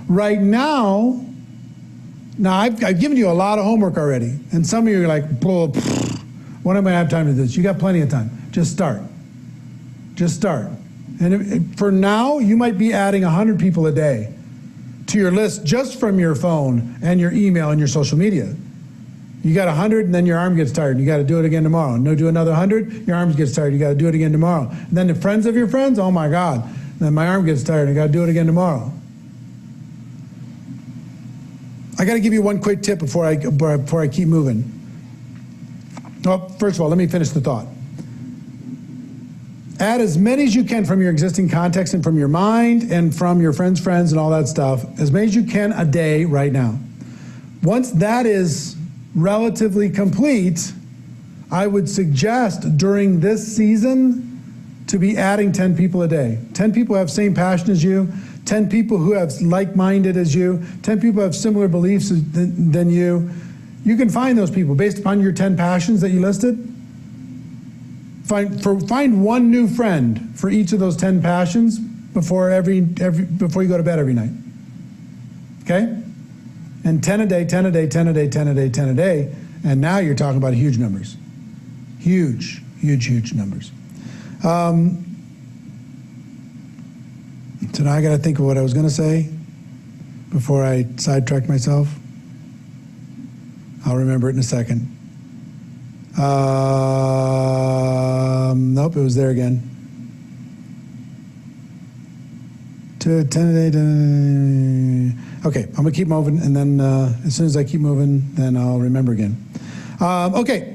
Right now I've given you a lot of homework already, and some of you are like, when am I going to have time to do this? You got plenty of time. Just start. Just start. And for now, you might be adding 100 people a day to your list just from your phone and your email and your social media. You got 100, and then your arm gets tired. You got to do it again tomorrow. No, do another 100, your arm gets tired. You got to do it again tomorrow. And then the friends of your friends, oh my God. Then my arm gets tired. I got to do it again tomorrow. I got to give you one quick tip before I keep moving. Well, first of all, let me finish the thought. Add as many as you can from your existing context and from your mind and from your friends' friends and all that stuff, as many as you can a day right now. Once that is relatively complete, I would suggest during this season to be adding 10 people a day. 10 people who have same passion as you, 10 people who have like-minded as you, 10 people who have similar beliefs than you. You can find those people based upon your 10 passions that you listed. Find one new friend for each of those 10 passions before you go to bed every night. Okay? And 10 a day, 10 a day, 10 a day, 10 a day, 10 a day, and now you're talking about huge numbers. Huge, huge, huge numbers. So now I got to think of what I was going to say before I sidetrack myself. I'll remember it in a second. Nope, it was there again. 10 a day. Okay, I'm going to keep moving, and then as soon as I keep moving, then I'll remember again. Okay.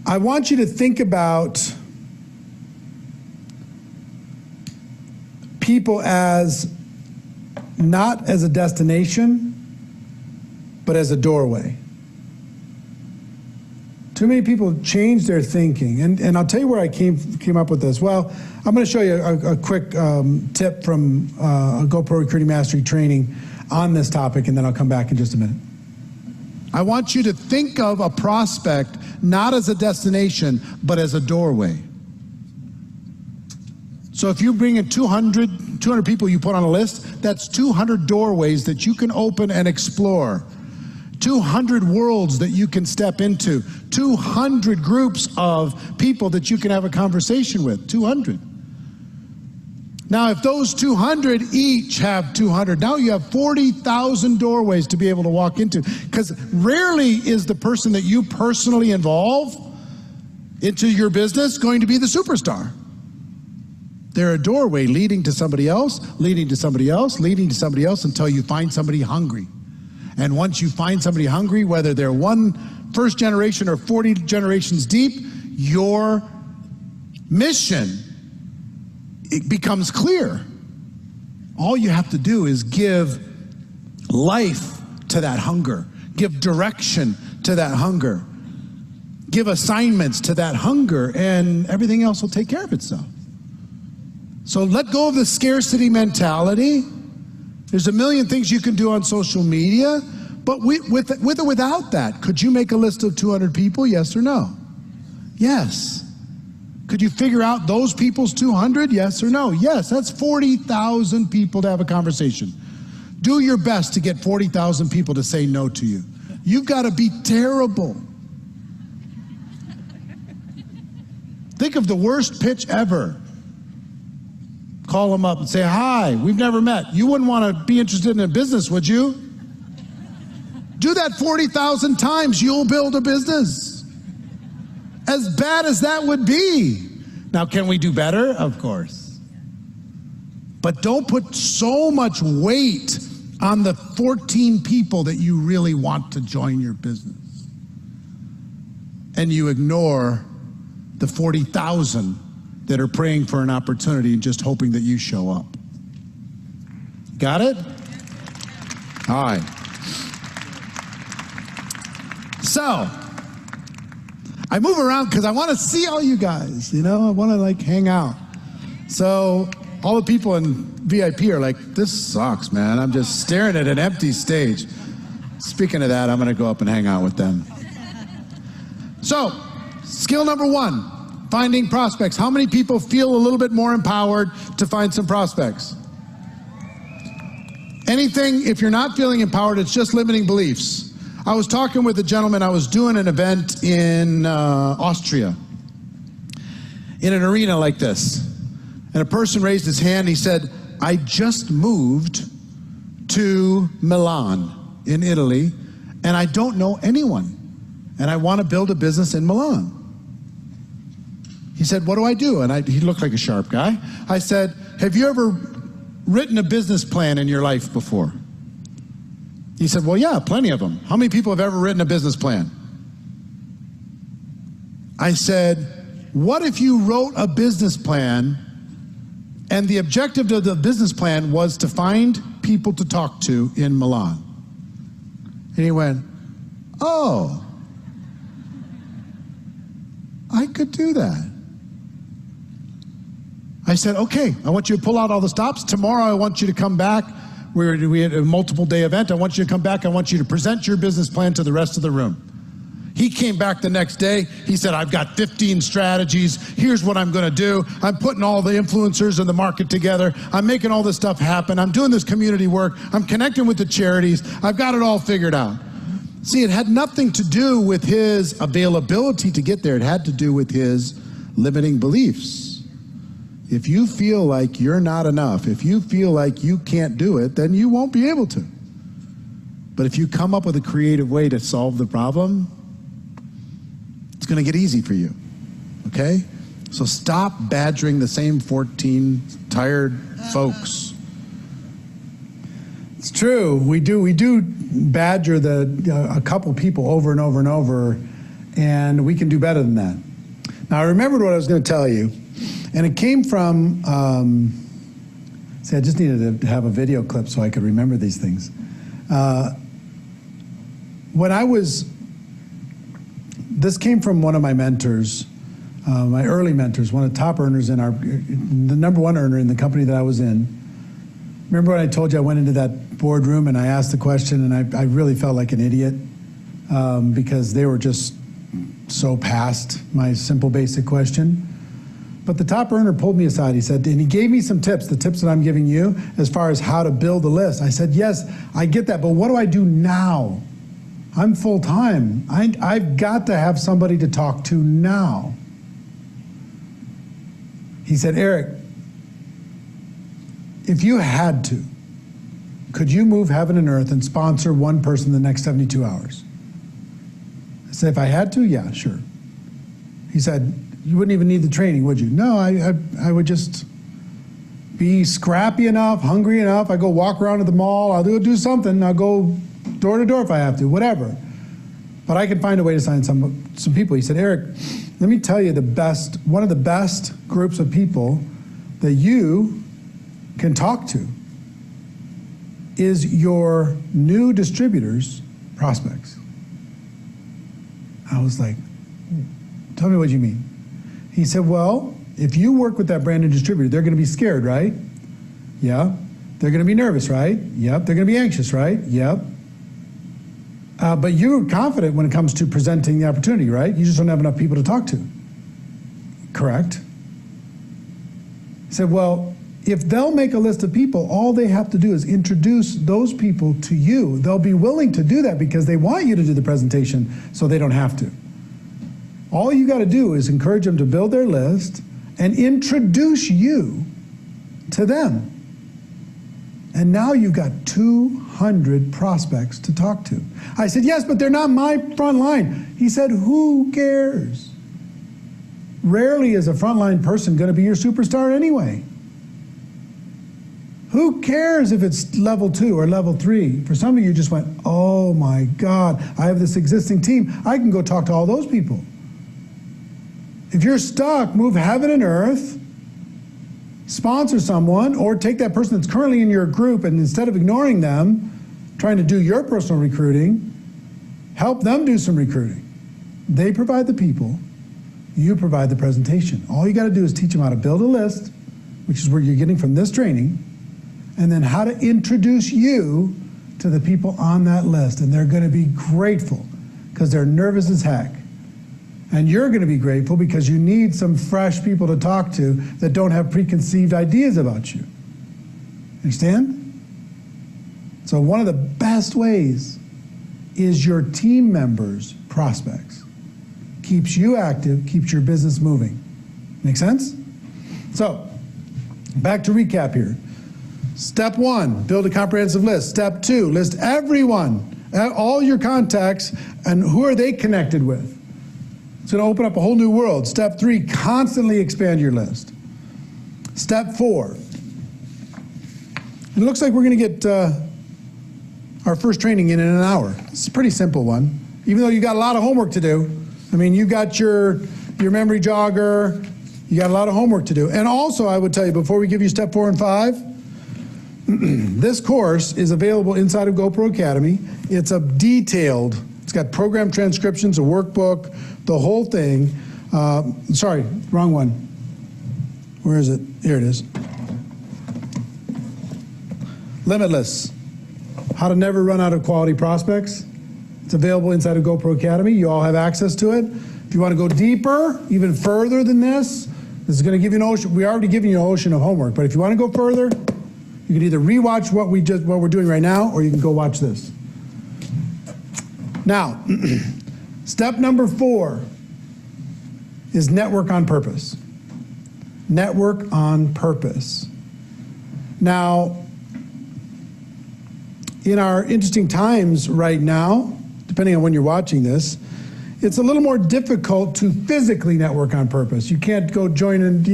I want you to think about people as not as a destination, but as a doorway. Too many people change their thinking, and I'll tell you where I came up with this. Well, I'm going to show you a quick tip from a GoPro Recruiting Mastery training on this topic, and then I'll come back in just a minute. I want you to think of a prospect not as a destination, but as a doorway. So if you bring in 200 people you put on a list, that's 200 doorways that you can open and explore. 200 worlds that you can step into. 200 groups of people that you can have a conversation with. 200. Now, if those 200 each have 200, now you have 40,000 doorways to be able to walk into. Because rarely is the person that you personally involve into your business going to be the superstar. They're a doorway leading to somebody else, leading to somebody else, leading to somebody else until you find somebody hungry. And once you find somebody hungry, whether they're first generation or 40 generations deep, your mission, it becomes clear. All you have to do is give life to that hunger, give direction to that hunger, give assignments to that hunger, and everything else will take care of itself. So let go of the scarcity mentality. There's a million things you can do on social media, but with or without that, could you make a list of 200 people, yes or no? Yes. Could you figure out those people's 200, yes or no? Yes, that's 40,000 people to have a conversation. Do your best to get 40,000 people to say no to you. You've got to be terrible. Think of the worst pitch ever. Call them up and say, hi, we've never met. You wouldn't want to be interested in a business, would you? Do that 40,000 times, you'll build a business. As bad as that would be. Now, can we do better? Of course. But don't put so much weight on the 14 people that you really want to join your business. And you ignore the 40,000 that are praying for an opportunity and just hoping that you show up. Got it? All right. So, I move around because I want to see all you guys, you know? I want to like hang out. So, all the people in VIP are like, this sucks, man. I'm just staring at an empty stage. Speaking of that, I'm going to go up and hang out with them. So, skill number 1, finding prospects. How many people feel a little bit more empowered to find some prospects? Anything, if you're not feeling empowered, it's just limiting beliefs. I was talking with a gentleman, I was doing an event in Austria, in an arena like this. And a person raised his hand, he said, I just moved to Milan in Italy, and I don't know anyone. And I want to build a business in Milan. He said, what do I do? And he looked like a sharp guy. I said, have you ever written a business plan in your life before? He said, well, yeah, plenty of them. How many people have ever written a business plan? I said, what if you wrote a business plan and the objective of the business plan was to find people to talk to in Milan? And he went, oh, I could do that. I said, okay, I want you to pull out all the stops. Tomorrow I want you to come back. We had a multiple day event. I want you to come back. I want you to present your business plan to the rest of the room. He came back the next day. He said, I've got 15 strategies. Here's what I'm going to do. I'm putting all the influencers in the market together. I'm making all this stuff happen. I'm doing this community work. I'm connecting with the charities. I've got it all figured out. See, it had nothing to do with his availability to get there. It had to do with his limiting beliefs. If you feel like you're not enough, if you feel like you can't do it, then you won't be able to. But if you come up with a creative way to solve the problem, it's going to get easy for you, okay? So stop badgering the same 14 tired folks. It's true. We do badger a couple people over and over and over, and we can do better than that. Now, I remembered what I was going to tell you. And it came from, see, I just needed to have a video clip so I could remember these things. This came from one of my mentors, my early mentors, one of the top earners the number one earner in the company that I was in. Remember when I told you I went into that boardroom and I asked the question and I really felt like an idiot because they were just so past my simple basic question. But the top earner pulled me aside, he said, and he gave me some tips, the tips that I'm giving you, as far as how to build a list. I said, yes, I get that, but what do I do now? I'm full-time. I've got to have somebody to talk to now. He said, Eric, if you had to, could you move heaven and earth and sponsor one person in the next 72 hours? I said, if I had to, yeah, sure. He said, you wouldn't even need the training, would you? No, I would just be scrappy enough, hungry enough. I go walk around to the mall. I'll do something. I'll go door to door if I have to, whatever. But I can find a way to sign some people. He said, Eric, let me tell you one of the best groups of people that you can talk to is your new distributors' prospects. I was like, tell me what you mean. He said, well, If you work with that brand new distributor, they're going to be scared, right? Yeah. They're going to be nervous, right? Yep. They're going to be anxious, right? Yep. But you're confident when it comes to presenting the opportunity, right? You just don't have enough people to talk to. Correct? I said, well, if they'll make a list of people, all they have to do is introduce those people to you. They'll be willing to do that because they want you to do the presentation so they don't have to. All you got to do is encourage them to build their list and introduce you to them. And now you've got 200 prospects to talk to. I said, yes, but they're not my front line. He said, who cares? Rarely is a frontline person going to be your superstar anyway. Who cares if it's level 2 or level 3? For some of you just went, oh my God, I have this existing team. I can go talk to all those people. If you're stuck, move heaven and earth, sponsor someone, or take that person that's currently in your group and instead of ignoring them, trying to do your personal recruiting, help them do some recruiting. They provide the people, you provide the presentation. All you got to do is teach them how to build a list, which is where you're getting from this training, and then how to introduce you to the people on that list. And they're going to be grateful because they're nervous as heck. And you're going to be grateful because you need some fresh people to talk to that don't have preconceived ideas about you. Understand? So one of the best ways is your team members' prospects. Keeps you active, keeps your business moving. Make sense? So, back to recap here. Step 1, build a comprehensive list. Step 2, list everyone, all your contacts, and who are they connected with. It's going to open up a whole new world. Step 3, constantly expand your list. Step 4, it looks like we're going to get our first training in an hour. It's a pretty simple one, even though you got a lot of homework to do. I mean, you got your memory jogger, you got a lot of homework to do. And also, I would tell you, before we give you step 4 and 5, this course is available inside of GoPro Academy. It's a detailed, it's got program transcriptions, a workbook, the whole thing. Sorry, wrong one. Where is it? Here it is. Limitless, how to never run out of quality prospects. It's available inside of GoPro Academy. You all have access to it. If you want to go deeper, even further than this is going to give you an ocean. We already given you an ocean of homework, but if you want to go further, you can either rewatch what we're doing right now, or you can go watch this. Now, step number 4 is network on purpose. Network on purpose. Now, in our interesting times right now, depending on when you're watching this, it's a little more difficult to physically network on purpose. You can't go join and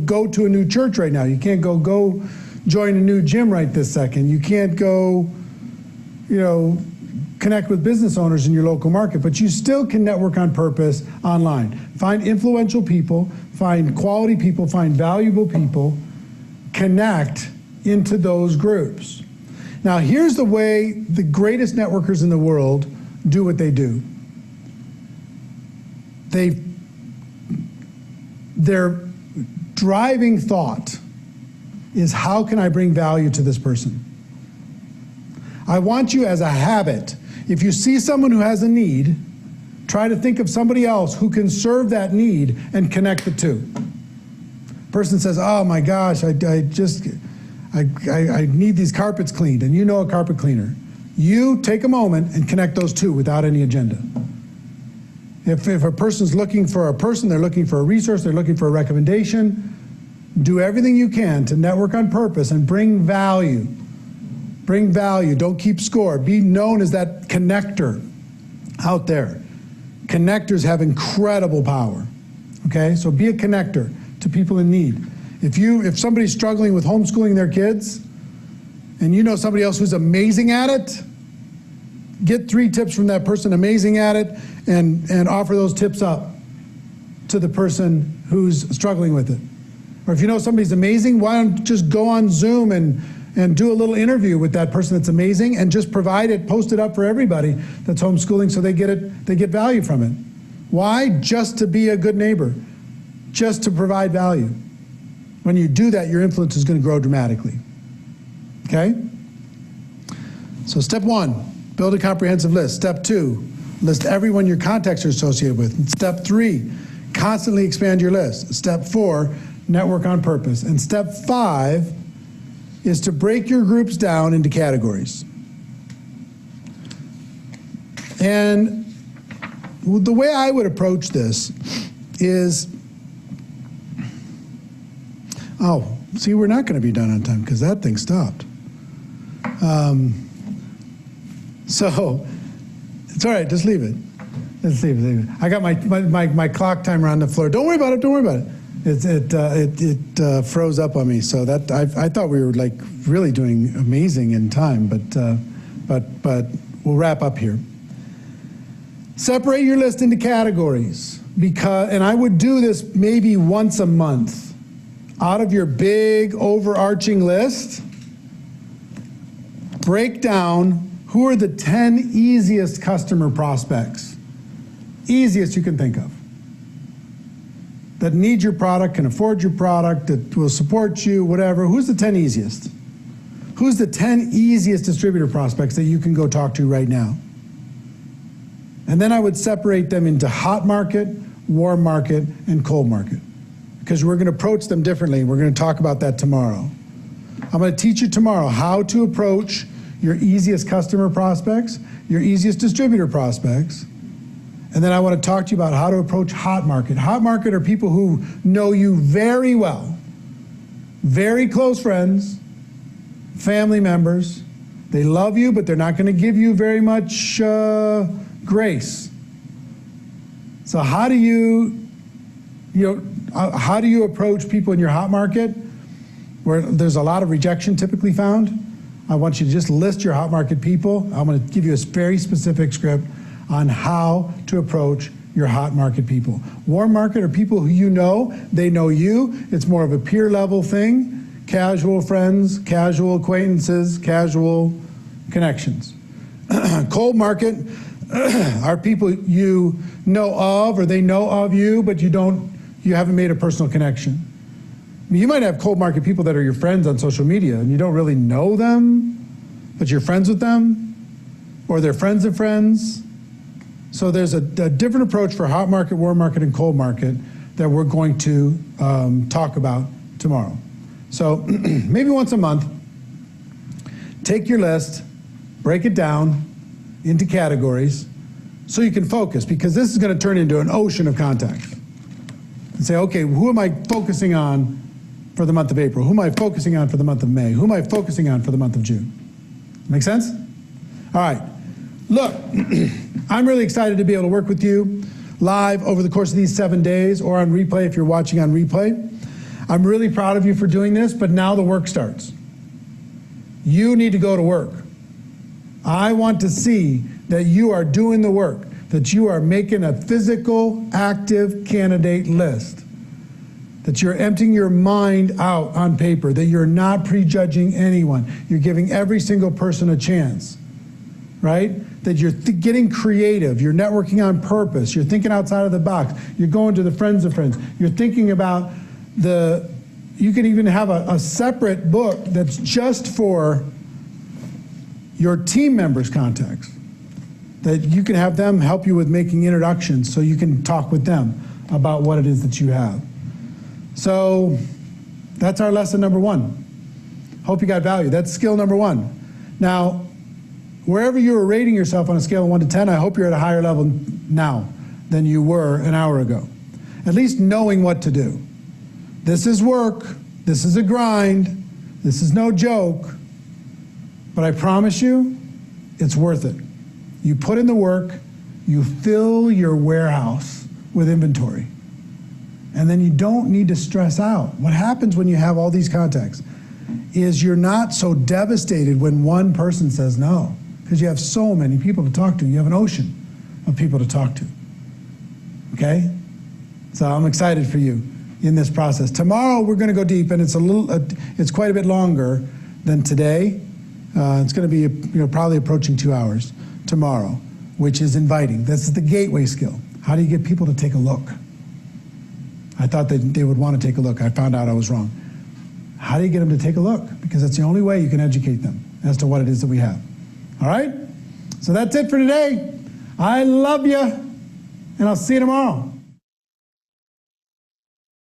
go to a new church right now. You can't go join a new gym right this second. You can't go, connect with business owners in your local market, but you still can network on purpose online. Find influential people, find quality people, find valuable people, connect into those groups. Now, here's the way the greatest networkers in the world do what they do. Their driving thought is, how can I bring value to this person? I want you, as a habit, if you see someone who has a need, try to think of somebody else who can serve that need and connect the two. Person says, oh my gosh, I need these carpets cleaned, and you know a carpet cleaner. You take a moment and connect those two without any agenda. If a person's looking for a person, they're looking for a resource, they're looking for a recommendation, do everything you can to network on purpose and bring value. Bring value, don't keep score. Be known as that connector out there. Connectors have incredible power, okay? So be a connector to people in need. If somebody's struggling with homeschooling their kids, and you know somebody else who's amazing at it, get 3 tips from that person amazing at it, and offer those tips up to the person who's struggling with it. Or if you know somebody's amazing, why don't just go on Zoom and do a little interview with that person that's amazing, and just provide it, post it up for everybody that's homeschooling so they get value from it. Why? Just to be a good neighbor. just to provide value. When you do that, your influence is going to grow dramatically. Okay? So step 1, build a comprehensive list. Step 2, list everyone your contacts are associated with. And step 3, constantly expand your list. Step 4, network on purpose. And step 5 is to break your groups down into categories. And the way I would approach this is, oh, see, we're not going to be done on time because that thing stopped. So it's all right, just leave it. Let's leave it. I got my clock timer on the floor. Don't worry about it. Don't worry about it. It froze up on me. So that I thought we were like really doing amazing in time, but we'll wrap up here. Separate your list into categories and I would do this maybe once a month. Out of your big overarching list, break down who are the 10 easiest customer prospects, easiest you can think of, that need your product, can afford your product, that will support you, whatever. Who's the 10 easiest? Who's the 10 easiest distributor prospects that you can go talk to right now? And then I would separate them into hot market, warm market, and cold market, because we're going to approach them differently. We're going to talk about that tomorrow. I'm going to teach you tomorrow how to approach your easiest customer prospects, your easiest distributor prospects, and then I want to talk to you about how to approach hot market. Hot market are people who know you very well, very close friends, family members. They love you, but they're not going to give you very much grace. So how do you approach people in your hot market where there's a lot of rejection typically found? I want you to just list your hot market people. I'm going to give you a very specific script on how to approach your hot market people. Warm market are people who you know, they know you. It's more of a peer level thing. Casual friends, casual acquaintances, casual connections. Cold market are people you know of or they know of you, but you haven't made a personal connection. You might have cold market people that are your friends on social media and you don't really know them, but you're friends with them, or they're friends of friends. So there's a different approach for hot market, warm market, and cold market that we're going to talk about tomorrow. So maybe once a month, take your list, break it down into categories so you can focus, because this is going to turn into an ocean of contacts. And say, okay, who am I focusing on for the month of April? Who am I focusing on for the month of May? Who am I focusing on for the month of June? Make sense? All right. Look, I'm really excited to be able to work with you live over the course of these 7 days, or on replay if you're watching on replay. I'm really proud of you for doing this, but now the work starts. You need to go to work. I want to see that you are doing the work, that you are making a physical, active candidate list, that you're emptying your mind out on paper, that you're not prejudging anyone. You're giving every single person a chance, right? That you're getting creative, you're networking on purpose, you're thinking outside of the box, you're going to the friends of friends, you're thinking about you can even have a separate book that's just for your team members' contacts, that you can have them help you with making introductions so you can talk with them about what it is that you have. So that's our lesson number 1. Hope you got value. That's skill number 1. Now, wherever you were rating yourself on a scale of 1 to 10, I hope you're at a higher level now than you were an hour ago. At least knowing what to do. This is work. This is a grind. This is no joke. But I promise you, it's worth it. You put in the work, you fill your warehouse with inventory. And then you don't need to stress out. What happens when you have all these contacts is you're not so devastated when one person says no, because you have so many people to talk to. You have an ocean of people to talk to. Okay? So I'm excited for you in this process. Tomorrow we're going to go deep, and it's quite a bit longer than today. It's going to be probably approaching 2 hours tomorrow, which is inviting. This is the gateway skill. How do you get people to take a look? I thought that they would want to take a look. I found out I was wrong. How do you get them to take a look? Because that's the only way you can educate them as to what it is that we have. All right? So that's it for today. I love you, and I'll see you tomorrow.